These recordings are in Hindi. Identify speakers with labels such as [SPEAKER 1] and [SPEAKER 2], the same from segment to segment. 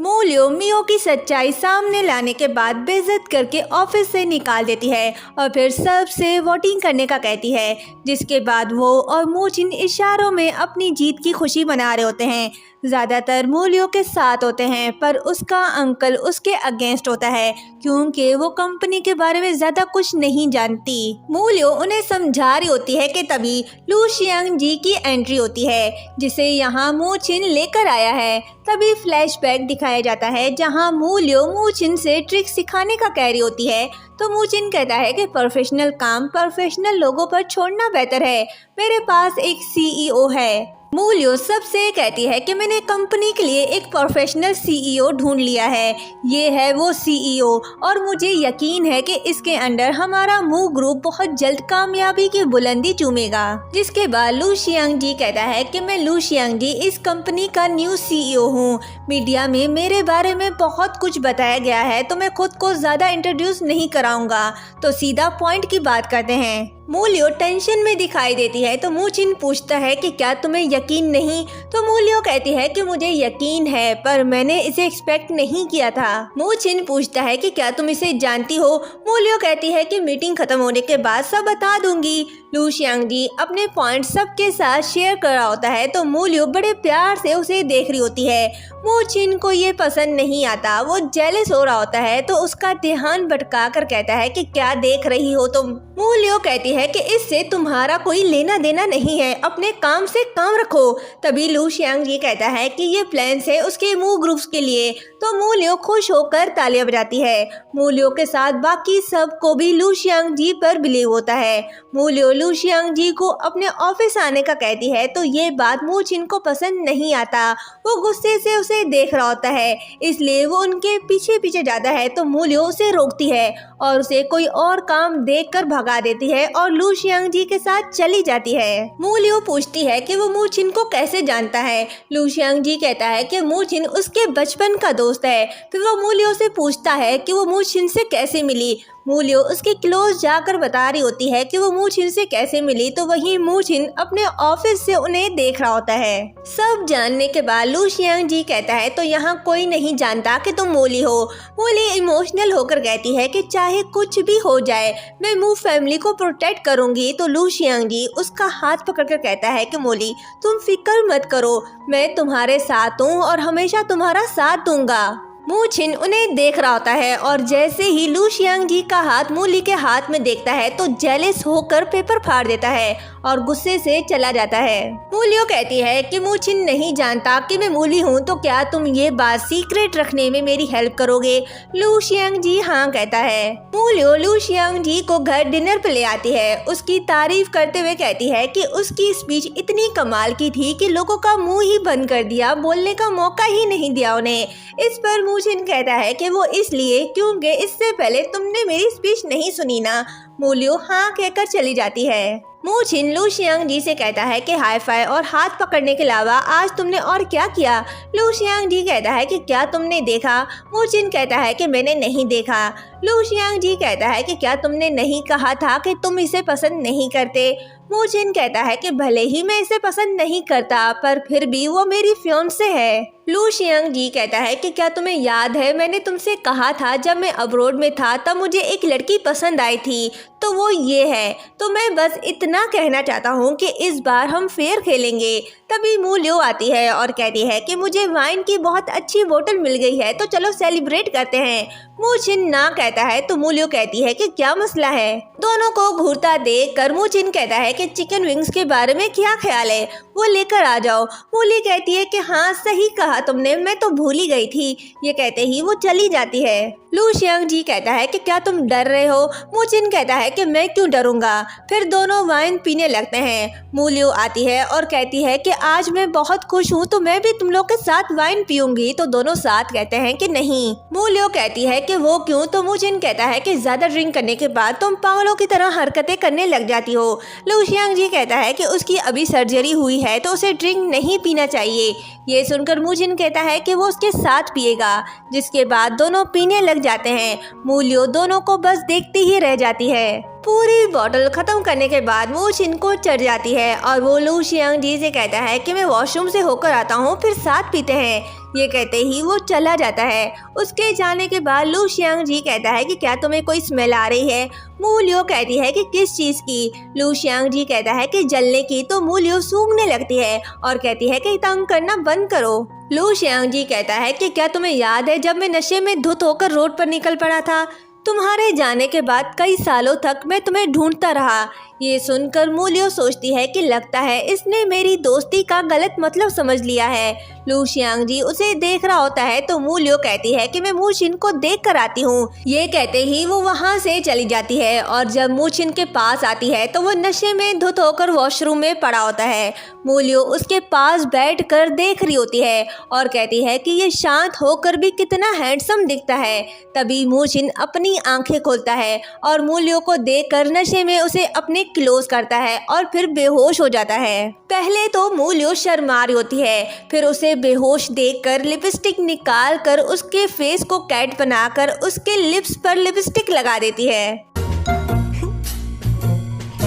[SPEAKER 1] मूलियो मियो की सच्चाई सामने लाने के बाद बेइज्जत करके ऑफिस से निकाल देती है और फिर सबसे वोटिंग करने का कहती है, जिसके बाद वो और मूचिन इशारों में अपनी जीत की खुशी मना रहे होते हैं। ज़्यादातर मूलियो के साथ होते हैं, पर उसका अंकल उसके अगेंस्ट होता है क्योंकि वो कंपनी के बारे में ज़्यादा कुछ नहीं जानती। मूलियो उन्हें समझा रही होती है कि तभी लू शियांग जी की एंट्री होती है, जिसे यहाँ मूचिन लेकर आया है। तभी फ्लैशबैक दिखाया जाता है जहाँ मूलियो मूचिन से ट्रिक सिखाने का कह रही होती है, तो मूचिन कहता है कि प्रोफेशनल काम प्रोफेशनल लोगों पर छोड़ना बेहतर है, मेरे पास एक सीईओ है। मूलियो सबसे कहती है कि मैंने कंपनी के लिए एक प्रोफेशनल सीईओ ढूंढ लिया है, ये है वो सीईओ और मुझे यकीन है कि इसके अंडर हमारा मूव ग्रुप बहुत जल्द कामयाबी की बुलंदी चूमेगा। जिसके बाद लू शियांग जी कहता है कि मैं लू शियांग जी इस कंपनी का न्यू सीईओ हूँ, मीडिया में मेरे बारे में बहुत कुछ बताया गया है, तो मैं खुद को ज़्यादा इंट्रोड्यूस नहीं कराऊंगा, तो सीधा पॉइंट की बात करते हैं। मूलियो टेंशन में दिखाई देती है, तो मूचिन पूछता है कि क्या तुम्हें यकीन नहीं, तो मूलियो कहती है कि मुझे यकीन है, पर मैंने इसे एक्सपेक्ट नहीं किया था। मूचिन पूछता है कि क्या तुम इसे जानती हो, मूलियो कहती है कि मीटिंग खत्म होने के बाद सब बता दूंगी। लू शियांग जी अपने पॉइंट सबके साथ शेयर कर रहा होता है, तो मूलियो बड़े प्यार से उसे देख रही होती है। मूचिन को ये पसंद नहीं आता, वो जेलस हो रहा होता है, तो उसका ध्यान भटका कर कहता है कि क्या देख रही हो तुम। मूलियो कहती है कि इससे तुम्हारा कोई लेना देना नहीं है, अपने काम से काम रखो। तभी लू शियांग जी कहता है कि ये प्लान्स है उसके मूव ग्रुप्स के लिए, तो मूलियो खुश होकर तालियां बजाती है। मूलियो के साथ बाकी सब को भी लू शियांग जी पर बिलीव होता है। मूलियो लू शियांग जी को अपने ऑफिस आने का कहती है, तो ये बात मूचिन को पसंद नहीं आता, वो गुस्से से उसे देख रहा होता है, इसलिए वो उनके पीछे पीछे जाता है, तो मूलियो उसे रोकती है और उसे कोई और काम देखकर भगा देती है और लू शियांग जी के साथ चली जाती है। मूलियो पूछती है कि वो मूचिन को कैसे जानता है। लू शियांग जी कहता है कि मूचिन उसके बचपन का दोस्त है। फिर वो मूलियो से पूछता है कि वो मूचिन से कैसे मिली। मूलियो उसके क्लोज जाकर बता रही होती है कि वो मूचिन से कैसे मिली, तो वहीं मूचिन अपने ऑफिस से उन्हें देख रहा होता है। सब जानने के बाद लू शियांग जी कहता है, तो यहाँ कोई नहीं जानता कि तुम मूली हो। मूली इमोशनल होकर कहती है कि चाहे कुछ भी हो जाए मैं मूव फैमिली को प्रोटेक्ट करूंगी। तो लू शियांग जी उसका हाथ पकड़कर कहता है कि मूली तुम फिक्र मत करो, मैं तुम्हारे साथ हूँ और हमेशा तुम्हारा साथ दूंगा। मूचिन उन्हें देख रहा होता है और जैसे ही लू शियांग जी का हाथ मूली के हाथ में देखता है, तो जेलस होकर पेपर फाड़ देता है और गुस्से से चला जाता है। मूलियो कहती है कि मूचिन नहीं जानता कि मैं मूली हूँ, तो क्या तुम ये बात सीक्रेट रखने में मेरी हेल्प करोगे। लू शियांग जी हाँ कहता है। मूलियो लू शियांग जी को घर डिनर पे ले आती है, उसकी तारीफ करते हुए कहती है कि उसकी स्पीच इतनी कमाल की थी कि लोगों का मुंह ही बंद कर दिया, बोलने का मौका ही नहीं दिया उन्हें। इस पर मूचिन कहता है कि वो इसलिए क्योंकि इससे पहले तुमने मेरी स्पीच नहीं सुनी ना। मूलियो हाँ कहकर चली जाती है। मूचिन लू शियांग जी से कहता है कि हाई फाई और हाथ पकड़ने के अलावा आज तुमने और क्या किया। लू शियांग जी कहता है कि क्या तुमने देखा। मूचिन कहता है कि मैंने नहीं देखा। लू शियांग जी कहता है कि क्या तुमने नहीं कहा था कि तुम इसे पसंद नहीं करते। मूचिन कहता है कि भले ही मैं इसे पसंद नहीं करता, पर फिर भी वो मेरी फियांसे है। लू शियांग जी कहता है कि क्या तुम्हें याद है मैंने तुमसे कहा था जब मैं अब्रोड में था तब मुझे एक लड़की पसंद आई थी, तो वो ये है। तो मैं बस इतना कहना चाहता हूँ कि इस बार हम फेयर खेलेंगे। तभी मूलियो आती है और कहती है कि मुझे वाइन की बहुत अच्छी बोतल मिल गई है, तो चलो सेलिब्रेट करते हैं। मूचिन ना कहता है, तो मूलियो कहती है कि क्या मसला है। दोनों को घूरता देख कर मूचिन कहता है कि चिकन विंग्स के बारे में क्या ख्याल है, वो लेकर आ जाओ। मूली कहती है कि हाँ सही कहा तुमने, मैं तो भूल ही गई थी। ये कहते ही वो चली जाती है। लू शियांगजी कहता है कि क्या तुम डर रहे हो? मूचिन कहता है कि मैं क्यों डरूंगा। फिर दोनों वाइन पीने लगते हैं। मूलियो आती है और कहती है कि आज मैं बहुत खुश हूँ तो मैं भी तुम लोग के साथ वाइन पीऊंगी। तो दोनों साथ कहते हैं कि नहीं। मूलियो कहती है कि वो क्यों? तो मूचिन कहता है कि ज्यादा ड्रिंक करने के बाद तुम पागलों की तरह हरकतें करने लग जाती हो। लू शियांगजी कहता है कि उसकी अभी सर्जरी हुई है तो उसे ड्रिंक नहीं पीना चाहिए। ये सुनकर मूचिन कहता है कि वो उसके साथ पिएगा, जिसके बाद दोनों पीने लग जाते हैं। मूलियो दोनों को बस देखती ही रह जाती है। पूरी बोतल खत्म करने के बाद मूचिन को चढ़ जाती है और वो लू शियांगजी से कहता है कि मैं वॉशरूम से होकर आता हूँ, फिर साथ पीते हैं। ये कहते ही वो चला जाता है। उसके जाने के बाद लू शियांगजी कहता है कि क्या तुम्हें कोई स्मेल आ रही है? मूलियो कहती है कि किस चीज़ की? लू शियांगजी कहता है कि जलने की। तो मूलियो सूंघने लगती है और कहती है कि तंग करना बंद करो। लू शियांगजी कहता है कि क्या तुम्हें याद है जब मैं नशे में धुत होकर रोड पर निकल पड़ा था? तुम्हारे जाने के बाद कई सालों तक मैं तुम्हें ढूंढता रहा। ये सुनकर मूलियो सोचती है कि लगता है इसने मेरी दोस्ती का गलत मतलब समझ लिया है। लू शियांगजी उसे देख रहा होता है तो मूलियो कहती है कि मैं मूचिन को देख कर आती हूँ। ये कहते ही वो वहाँ से चली जाती है और जब मूचिन के पास आती है तो वो नशे में धुत होकर वॉशरूम में पड़ा होता है। मूलियो उसके पास बैठकर देख रही होती है और कहती है कि ये शांत होकर भी कितना हैंडसम दिखता है। तभी मूचिन अपनी आंखें खोलता है और मूलियो को देखकर नशे में उसे अपने क्लोज करता है और फिर बेहोश हो जाता है। पहले तो मूलियो शर्मा रही होती है, फिर उसे बेहोश देखकर लिपस्टिक निकाल कर उसके फेस को कैट बनाकर उसके लिप्स पर लिपस्टिक लगा देती है।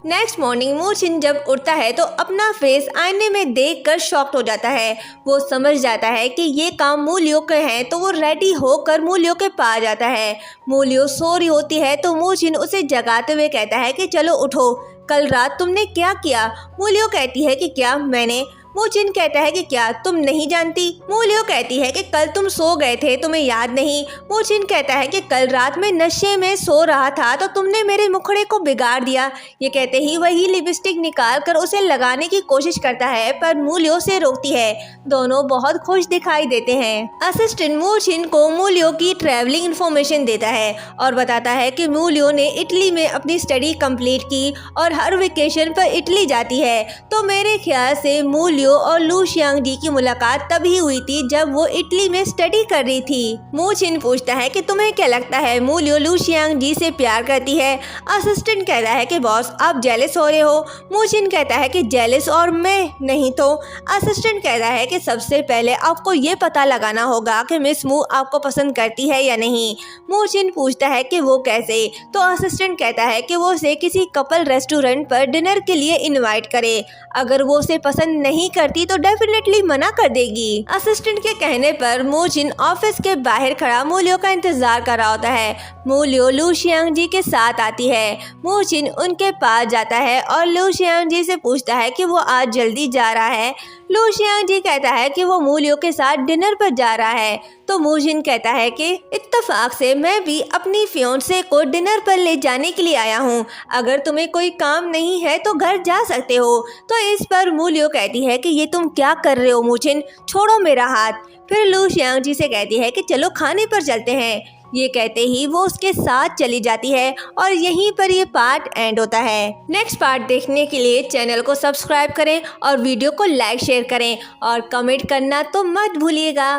[SPEAKER 1] नेक्स्ट मॉर्निंग मूचिन जब उठता है तो अपना फेस आईने में देखकर शॉक्ड हो जाता है। वो समझ जाता है कि ये काम मूलियो के हैं तो वो रेडी होकर मूलियो के पास जाता है। मूलियो सो रही होती है तो मूचिन उसे जगाते हुए कहता है कि चलो उठो, कल रात तुमने क्या किया? मूलियो कहती है कि क्या मैंने? मूचिन कहता है कि क्या तुम नहीं जानती? मूलियो कहती है कि कल तुम सो गए थे, तुम्हें याद नहीं? मूचिन कहता है कि कल रात में नशे में सो रहा था तो तुमने मेरे मुखड़े को बिगाड़ दिया। ये कहते ही वही लिपस्टिक निकाल कर उसे लगाने की कोशिश करता है पर मूलियो से रोकती है। दोनों बहुत खुश दिखाई देते हैं। असिस्टेंट मूचिन को मूलियो की ट्रैवलिंग इन्फॉर्मेशन देता है और बताता है कि मूलियो ने इटली में अपनी स्टडी कंप्लीट की और हर वेकेशन पर इटली जाती है। तो मेरे ख्याल से मूलियो और लू शियांगजी की मुलाकात तभी हुई थी जब वो इटली में स्टडी कर रही थी। मूचिन पूछता है कि तुम्हें क्या लगता है मूलियो लू शियांगजी से प्यार करती है? असिस्टेंट कहता है कि बॉस आप जेलस हो रहे हो। मूचिन कहता है कि जेलस और मैं नहीं तो। असिस्टेंट कहता है कि सबसे पहले आपको ये पता लगाना होगा कि मिस मू आपको पसंद करती है या नहीं। मूचिन पूछता है कि वो कैसे? तो असिस्टेंट कहता है कि वो उसे किसी कपल रेस्टोरेंट पर डिनर के लिए इनवाइट करे। अगर वो उसे पसंद नहीं करती तो डेफिनेटली मना कर देगी। असिस्टेंट के कहने पर मूचिन ऑफिस के बाहर खड़ा मूलियो का इंतजार कर रहा होता है। मूलियो लू शियांगजी के साथ आती है। मूचिन उनके पास जाता है और लू शियांगजी से पूछता है कि वो आज जल्दी जा रहा है। लू शियांगजी कहता है कि वो मूलियो के साथ डिनर पर जा रहा है। तो मूचिन कहता है कि इत्तेफाक से मैं भी अपनी फियांसे को डिनर पर ले जाने के लिए आया हूँ, अगर तुम्हें कोई काम नहीं है तो घर जा सकते हो। तो इस पर मूलियो कहती है कि ये तुम क्या कर रहे हो मूचिन, छोड़ो मेरा हाथ। फिर लू शियांगजी से कहती है कि चलो खाने पर चलते हैं। ये कहते ही वो उसके साथ चली जाती है और यहीं पर ये पार्ट एंड होता है। नेक्स्ट पार्ट देखने के लिए चैनल को सब्सक्राइब करें और वीडियो को लाइक शेयर करें और कमेंट करना तो मत भूलिएगा।